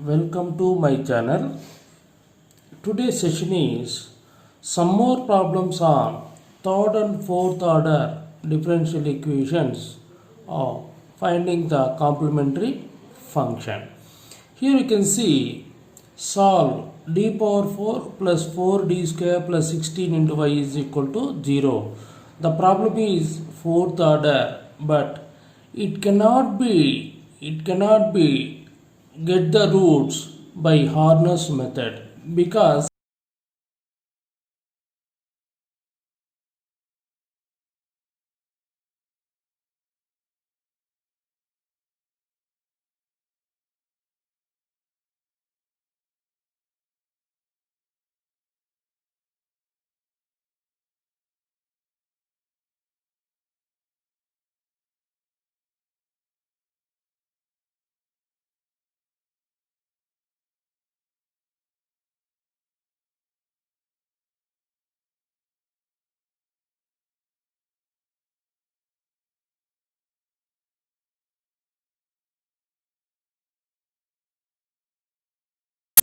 Welcome to my channel. Today's session is some more problems on third and fourth order differential equations of finding the complementary function. Here you can see solve d power 4 plus 4d square plus 16 into y is equal to 0. The problem is fourth order, but it cannot be get the roots by Harness method, because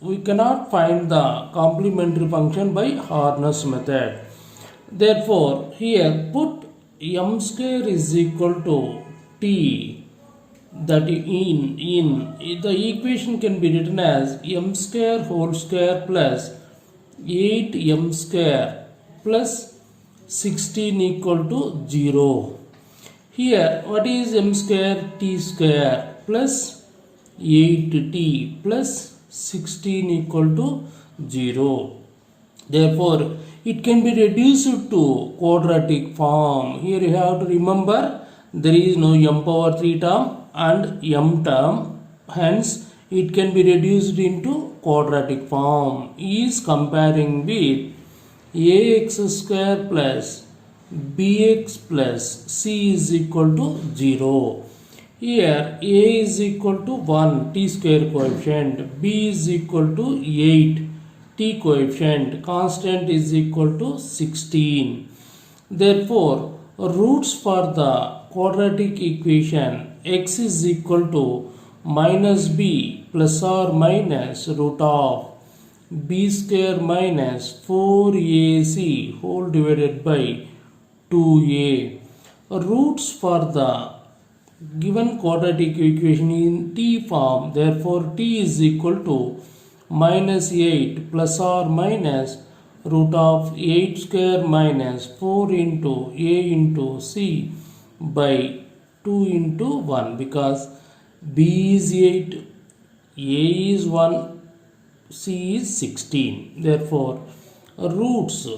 we cannot find the complementary function by Harness method. Therefore, here put m square is equal to t, that in the equation can be written as m square whole square plus 8m square plus 16 equal to 0. Here what is m square? T square plus 8t plus 16 equal to 0. Therefore it can be reduced to quadratic form. Here you have to remember there is no m power 3 term and m term, hence it can be reduced into quadratic form. Is comparing with ax square plus bx plus c is equal to 0. Here a is equal to 1 t square coefficient, b is equal to 8 t coefficient, constant is equal to 16. Therefore roots for the quadratic equation x is equal to minus b plus or minus root of b square minus 4ac whole divided by 2a. Roots for the given quadratic equation in t form, therefore t is equal to minus 8 plus or minus root of 8 square minus 4 into a into c by 2 into 1, because b is 8, a is 1, c is 16. Therefore roots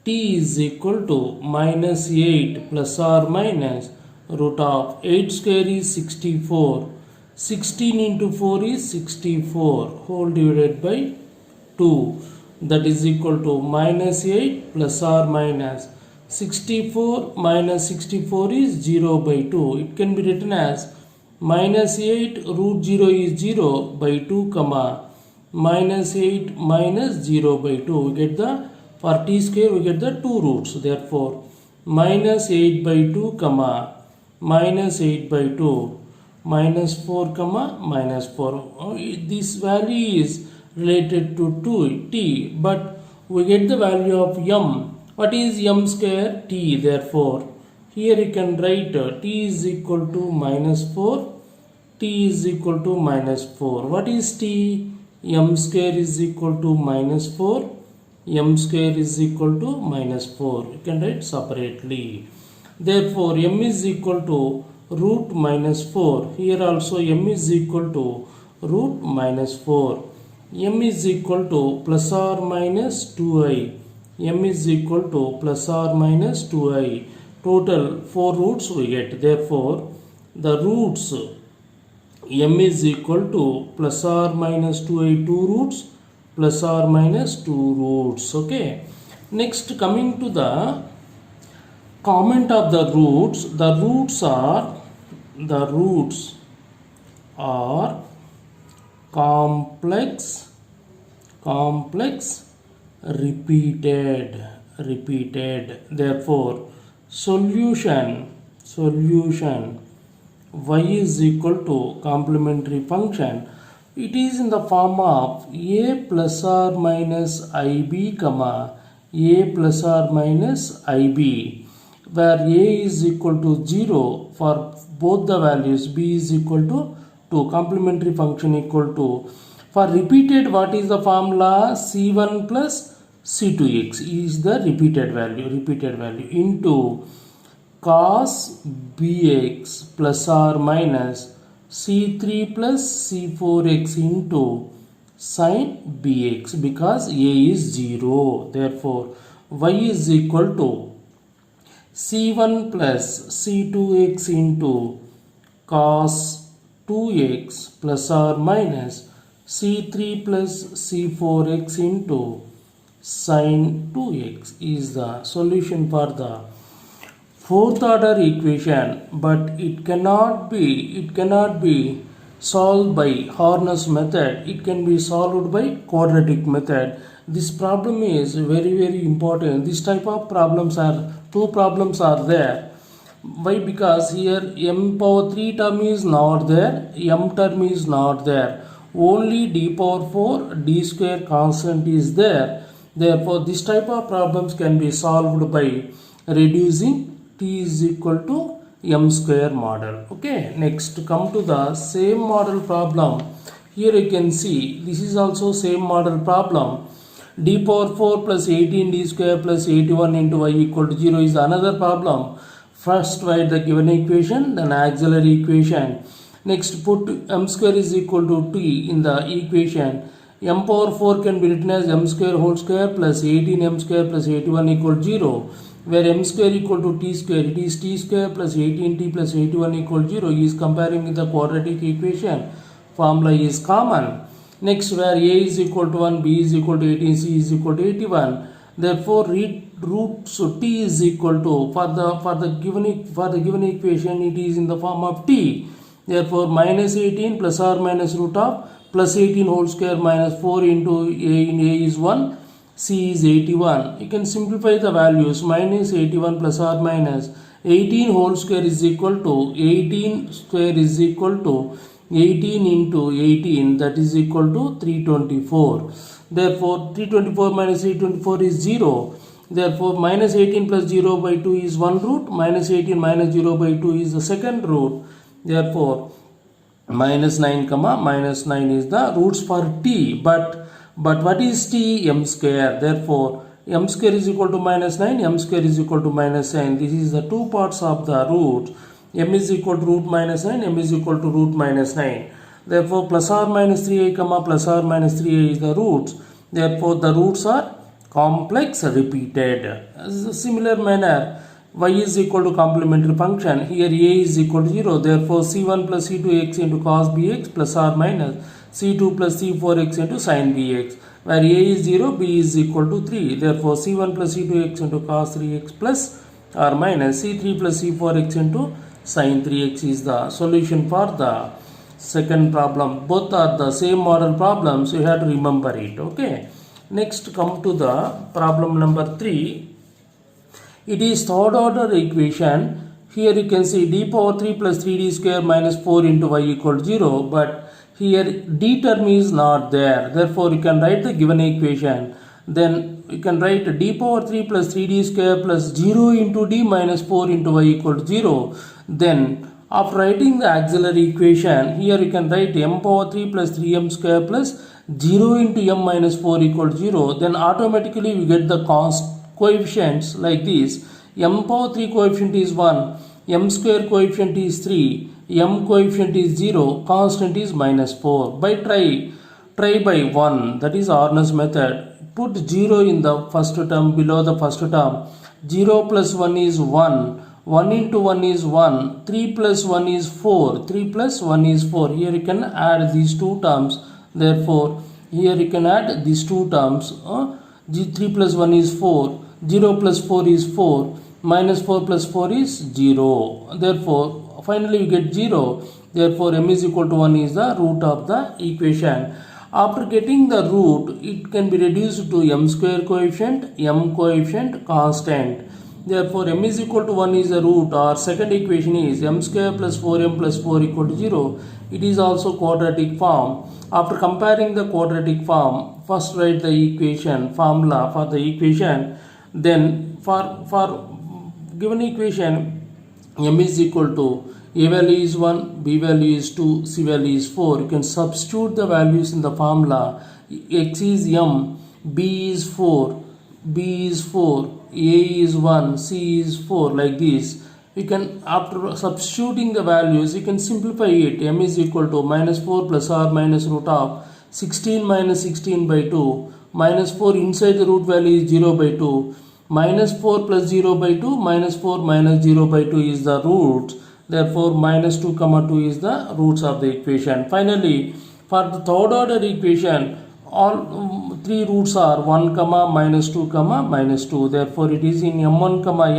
t is equal to minus 8 plus or minus root of 8 square is 64, 16 into 4 is 64 whole divided by 2, that is equal to minus 8 plus or minus 64 minus 64 is 0 by 2. It can be written as minus 8 root 0 is 0 by 2 comma minus 8 minus 0 by 2. We get the, for t square we get the two roots. Therefore minus 8 by 2 comma minus 8 by 2 minus 4 comma minus 4. This value is related to 2t, but we get the value of m. What is m square? T. Therefore here you can write t is equal to minus 4, t is equal to minus 4. What is t? M square is equal to minus 4, m square is equal to minus 4. You can write separately. Therefore m is equal to root minus 4. Here also m is equal to root minus 4. M is equal to plus or minus 2i. M is equal to plus or minus 2i. Total 4 roots we get. Therefore the roots m is equal to plus or minus 2i, 2 roots, plus or minus 2 roots. Okay. Next, coming to the comment of the roots. The roots are complex repeated. Therefore solution y is equal to complementary function It is in the form of a plus or minus ib comma a plus or minus ib, where a is equal to 0 for both the values, b is equal to 2, complementary function equal to, for repeated, what is the formula? C1 plus C2x is the repeated value into cos bx plus or minus C3 plus C4x into sin bx, because a is 0. Therefore, y is equal to C1 plus C2x into cos 2x plus or minus C3 plus C4x into sin 2x is the solution for the fourth order equation, but it cannot be solved by Harness method. It can be solved by quadratic method. This problem is very important. This type of two problems are there. Why? Because here m power 3 term is not there, m term is not there. Only d power 4 d square constant is there. Therefore, this type of problems can be solved by reducing t is equal to m square model. Okay, next come to the same model problem. Here you can see this is also same model problem. D power 4 plus 18 d square plus 81 into y equal to 0 is another problem. First write the given equation, then auxiliary equation. Next put m square is equal to t in the equation. M power 4 can be written as m square whole square plus 18m square plus 81 equal to 0. Where m square equal to t square, it is t square plus 18t plus 81 equal to 0 is comparing with the quadratic equation. Formula is common. Next, where a is equal to 1, b is equal to 18, c is equal to 81. Therefore, root so t is equal to, for the given equation, it is in the form of t. Therefore, minus 18 plus or minus root of plus 18 whole square minus 4 into a in a is 1, c is 81. You can simplify the values. Minus 81 plus or minus 18 whole square is equal to 18 square is equal to 18 into 18, that is equal to 324. Therefore, 324 minus 324 is 0. Therefore, minus 18 plus 0 by 2 is one root. Minus 18 minus 0 by 2 is the second root. Therefore, minus 9 comma minus 9 is the roots for t. But what is t? M square. Therefore, m square is equal to minus 9, m square is equal to minus 9. This is the two parts of the root. M is equal to root minus 9, m is equal to root minus 9. Therefore, plus or minus 3i comma plus or minus 3i is the roots. Therefore, the roots are complex repeated. As a similar manner, y is equal to complementary function. Here a is equal to 0. Therefore, c1 plus c2x into cos bx plus or minus c2 plus c4x into sin bx. Where a is 0, b is equal to 3. Therefore, c1 plus c2x into cos 3x plus or minus c3 plus c4x into sin 3x is the solution for the second problem. Both are the same model problems, you have to remember it. Okay. Next, come to the problem number 3. It is third order equation. Here you can see d power 3 plus 3d square minus 4 into y equal to 0. But here d term is not there. Therefore, you can write the given equation. Then you can write d power 3 plus 3d square plus 0 into d minus 4 into y equal to 0. Then after writing the auxiliary equation, here you can write m power 3 plus 3m square plus 0 into m minus 4 equal to 0. Then automatically we get the coefficients like this. M power 3 coefficient is 1, m square coefficient is 3, m coefficient is 0, constant is minus 4. By try by 1, that is Harness method. Put 0 in the first term, below the first term. 0 plus 1 is 1. 1 into 1 is 1. 3 plus 1 is 4. 3 plus 1 is 4. Here you can add these two terms. Therefore, here you can add these two terms. 3 plus 1 is 4. 0 plus 4 is 4. Minus 4 plus 4 is 0. Therefore, finally you get 0. Therefore, m is equal to 1 is the root of the equation. After getting the root, it can be reduced to m square coefficient, m coefficient, constant. Therefore m is equal to 1 is the root. Our second equation is m square plus 4m plus 4 equal to 0. It is also quadratic form. After comparing the quadratic form, first write the equation formula for the equation. Then for given equation, m is equal to a value is 1, b value is 2, c value is 4. You can substitute the values in the formula. X is m, b is 4, b is 4, a is 1, c is 4, like this. You can, after substituting the values, you can simplify it. M is equal to minus 4 plus r minus root of 16 minus 16 by 2. Minus 4 inside the root value is 0 by 2. Minus 4 plus 0 by 2, minus 4 minus 0 by 2 is the roots. Therefore, minus 2 comma 2 is the roots of the equation. Finally, for the third order equation, all three roots are 1 comma minus 2 comma minus 2. Therefore, it is in m1 comma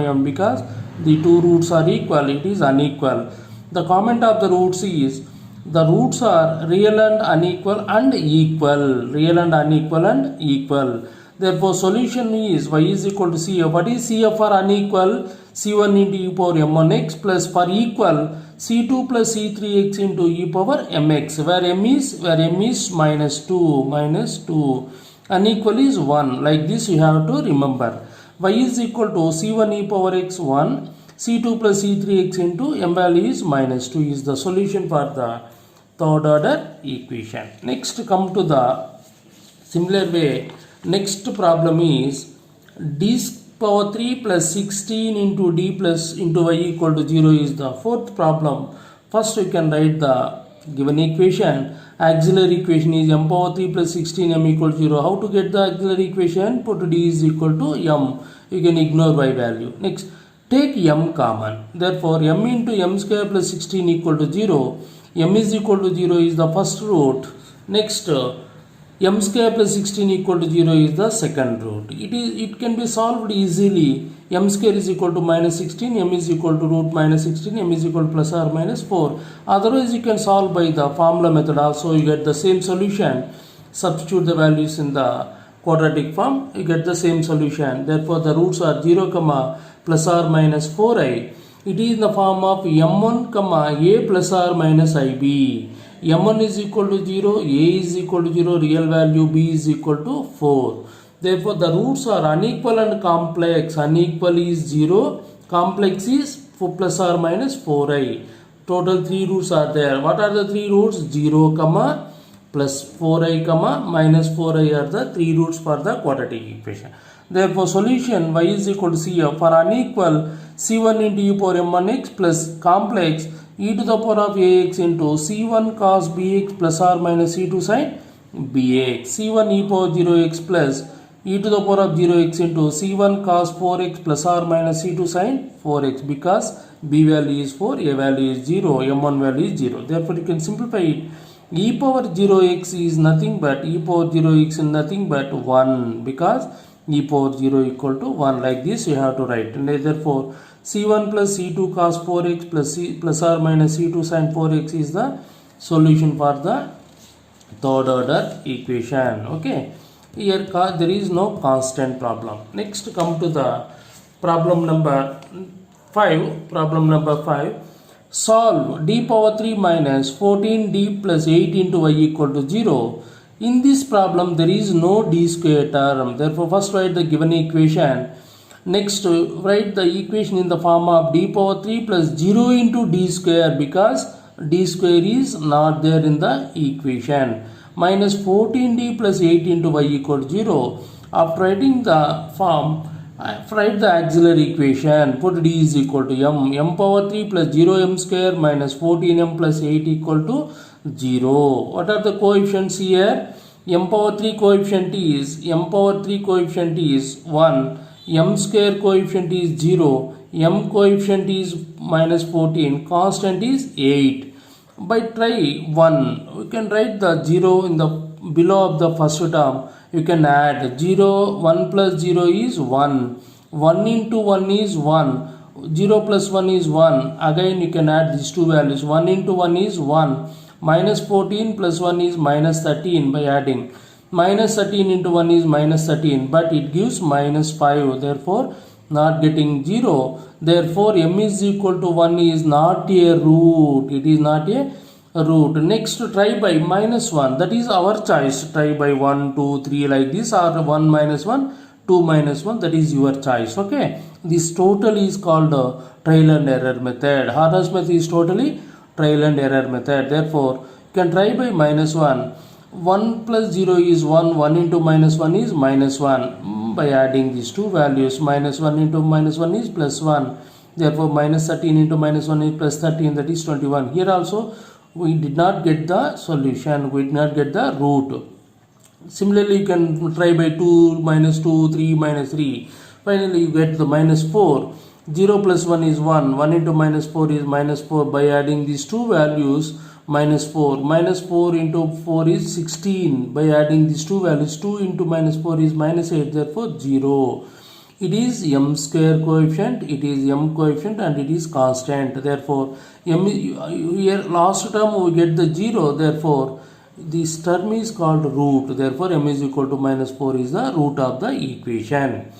m because the two roots are equal. It is unequal. The comment of the roots is the roots are real and unequal and equal. Real and unequal and equal. Therefore, solution is y is equal to CF. What is CF for unequal? C1 into e power m1x plus for equal C2 plus C3x into e power mx, where m is minus 2. Unequal is 1. Like this you have to remember. Y is equal to C1 e power x 1, C2 plus C3x into m value is minus 2 is the solution for the third order equation. Next, come to the similar way. Next problem is d power 3 plus 16 into d plus into y equal to 0 is the fourth problem. First we can write the given equation. Auxiliary equation is m power 3 plus 16 m equal to 0. How to get the auxiliary equation? Put d is equal to m. You can ignore y value. Next, take m common. Therefore, m into m square plus 16 equal to 0. M is equal to 0 is the first root. Next, m square plus 16 equal to 0 is the second root. It can be solved easily. M square is equal to minus 16, m is equal to root minus 16, m is equal to plus or minus 4. Otherwise, you can solve by the formula method also. You get the same solution. Substitute the values in the quadratic form. You get the same solution. Therefore, the roots are 0 comma plus or minus 4i. It is in the form of m1 comma a plus or minus ib. m1 is equal to 0, a is equal to 0, real value b is equal to 4. Therefore, the roots are unequal and complex. Unequal is 0, complex is plus or minus 4i. Total 3 roots are there. What are the 3 roots? 0 comma plus 4i comma minus 4i are the 3 roots for the quadratic equation. Therefore, solution y is equal to CF for unequal C1 into e power m1x plus complex e to the power of ax into c1 cos bx plus or minus c2 sin bx. C1 e power 0x plus e to the power of 0x into c1 cos 4x plus or minus c2 sin 4x, because b value is 4, a value is 0, m1 value is 0. Therefore, you can simplify it. E power 0x is nothing but e power 0x is nothing but 1, because e power 0 equal to 1. Like this you have to write. And therefore, c1 plus c2 cos 4x plus or minus c2 sin 4x is the solution for the third order equation. Okay, here there is no constant problem. Next, come to the problem number 5. Solve d power 3 minus 14d plus 8 into y equal to 0. In this problem, there is no d square term. Therefore, first write the given equation. Next, write the equation in the form of d power 3 plus 0 into d square, because d square is not there in the equation. Minus 14d plus 8 into y equal to 0. After writing the form, write the auxiliary equation. Put d is equal to m power 3 plus 0m square minus 14m plus 8 equal to 0. What are the coefficients here? M power 3 coefficient is 1. M square coefficient is 0. M coefficient is minus 14. Constant is 8. By try 1, we can write the 0 in the below of the first term. You can add 0. 1 plus 0 is 1. 1 into 1 is 1. 0 plus 1 is 1. Again you can add these two values. 1 into 1 is 1. Minus 14 plus 1 is minus 13 by adding. Minus 13 into 1 is minus 13, but it gives minus 5. Therefore, not getting 0. Therefore, m is equal to 1 is not a root. It is not a root. Next, try by minus 1. That is our choice. Try by 1, 2, 3 like this, or 1 minus 1, 2 minus 1. That is your choice. Okay. This total is called trial and error method. Harness method is totally trial and error method. Therefore, you can try by minus 1. 1 plus 0 is 1. 1 into minus 1 is minus 1. By adding these two values, minus 1 into minus 1 is plus 1. Therefore, minus 13 into minus 1 is plus 13. That is 21. Here also, we did not get the solution. We did not get the root. Similarly, you can try by 2 minus 2, 3 minus 3. Finally, you get the minus 4. 0 plus 1 is 1. 1 into minus 4 is minus 4. By adding these two values, minus 4. Minus 4 into 4 is 16. By adding these two values, 2 into minus 4 is minus 8. Therefore, 0. It is m square coefficient, it is m coefficient, and it is constant. Therefore, m here last term we get the 0. Therefore, this term is called root. Therefore, m is equal to minus 4 is the root of the equation.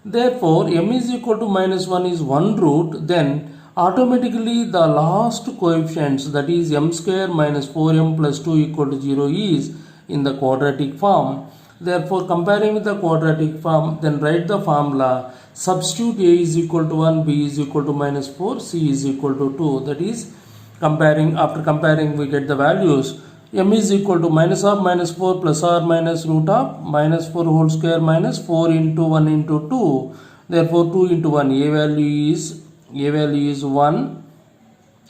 Therefore, m is equal to minus 1 is one root. Then automatically the last coefficients, that is m square minus 4m plus 2 equal to 0 is in the quadratic form. Therefore, comparing with the quadratic form, then write the formula. Substitute a is equal to 1, b is equal to minus 4, c is equal to 2. That is comparing. After comparing, we get the values. M is equal to minus of minus 4 plus or minus root of minus 4 whole square minus 4 into 1 into 2. Therefore, 2 into 1, a value is 1,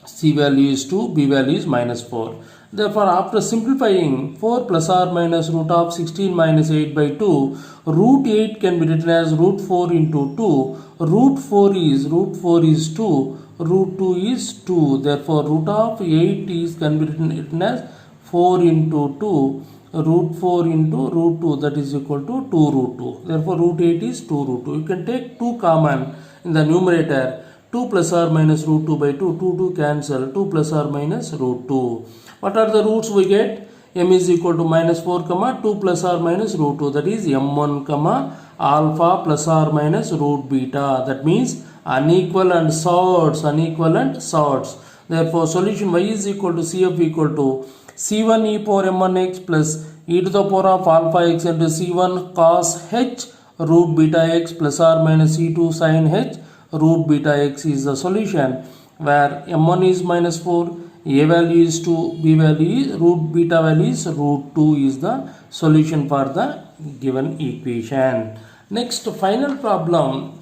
c value is 2, b value is minus 4. Therefore, after simplifying, 4 plus or minus root of 16 minus 8 by 2, root 8 can be written as root 4 into 2. Root 4 is 2, root 2 is 2. Therefore, root of 8 can be written as 4 into 2. Root 4 into root 2, that is equal to 2 root 2. Therefore, root 8 is 2 root 2. You can take 2 common in the numerator. 2 plus or minus root 2 by 2. 2 cancel. 2 plus or minus root 2. What are the roots we get? M is equal to minus 4 comma 2 plus or minus root 2. That is m1 comma alpha plus or minus root beta. That means unequal and sorts. Therefore, solution y is equal to cf equal to c1 e power m1x plus e to the power of alpha x into c1 cos h root beta x plus or minus c2 sin h root beta x is the solution, where m1 is minus 4, a value is 2, b value is root beta value is root 2 is the solution for the given equation. Next, final problem.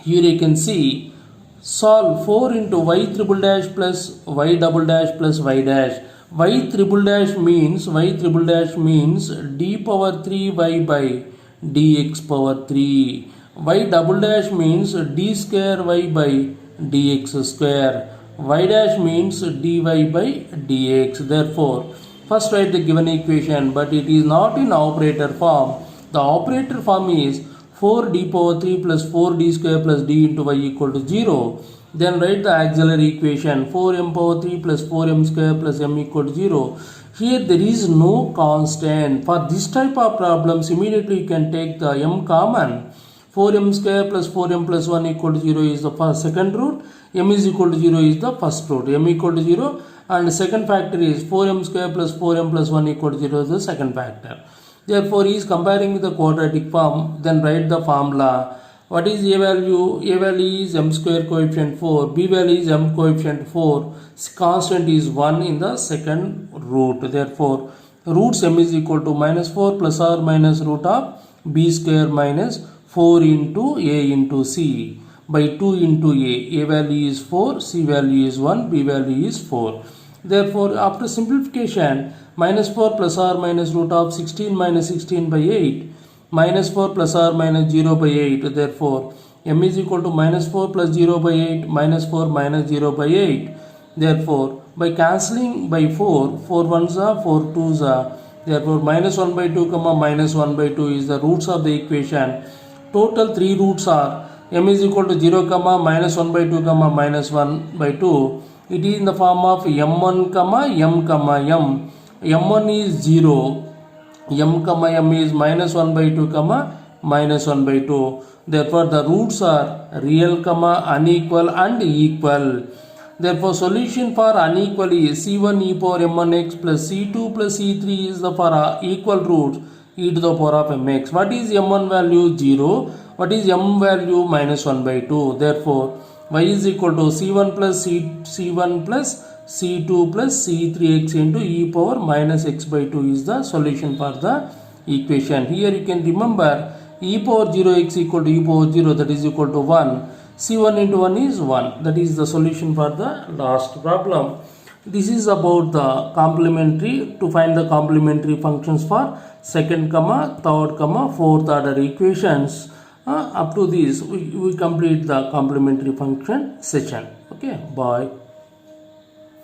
Here you can see, solve 4 into y triple dash plus y double dash plus y dash. Y triple dash means d power 3y by dx power 3. Y double dash means d square y by dx square. Y dash means dy by dx. Therefore, first write the given equation, but it is not in operator form. The operator form is 4d power 3 plus 4d square plus d into y equal to 0. Then write the auxiliary equation 4m power 3 plus 4m square plus m equal to 0. Here there is no constant. For this type of problems, immediately you can take the m common. 4m square plus 4m plus 1 equal to 0 is the first second root. M is equal to 0 is the first root. M equal to 0 and second factor is 4m square plus 4m plus 1 equal to 0 is the second factor. Therefore, he is comparing with the quadratic form. Then write the formula. What is a value? A value is m square coefficient 4. B value is m coefficient 4. Constant is 1 in the second root. Therefore, roots m is equal to minus 4 plus or minus root of b square minus 4 into a into c by 2 into a. A value is 4, c value is 1, b value is 4. Therefore, after simplification, minus 4 plus or minus root of 16 minus 16 by 8. Minus 4 plus or minus 0 by 8. Therefore, m is equal to minus 4 plus 0 by 8 minus 4 minus 0 by 8. Therefore, by cancelling by 4, 4 ones are 4 twos are. Therefore, minus 1 by 2 comma minus 1 by 2 is the roots of the equation. Total 3 roots are m is equal to 0 comma minus 1 by 2 comma minus 1 by 2. It is in the form of m1 comma m comma m. M1 is 0. M comma m is minus 1 by 2 comma minus 1 by 2. Therefore, the roots are real, unequal and equal. Therefore, solution for unequal is c1 e power m1x plus c2 plus c3 is the for equal roots e to the power of mx. What is m1 value? 0. What is m value? Minus 1 by 2. Therefore, y is equal to c1 plus c1 plus c2 plus c3x into e power minus x by 2 is the solution for the equation. Here you can remember e power 0x equal to e power 0, that is equal to 1. c1 into 1 is 1. That is the solution for the last problem. This is about the complementary, to find the complementary functions for second, third, fourth order equations. Up to this we complete the complementary function session. Okay, bye.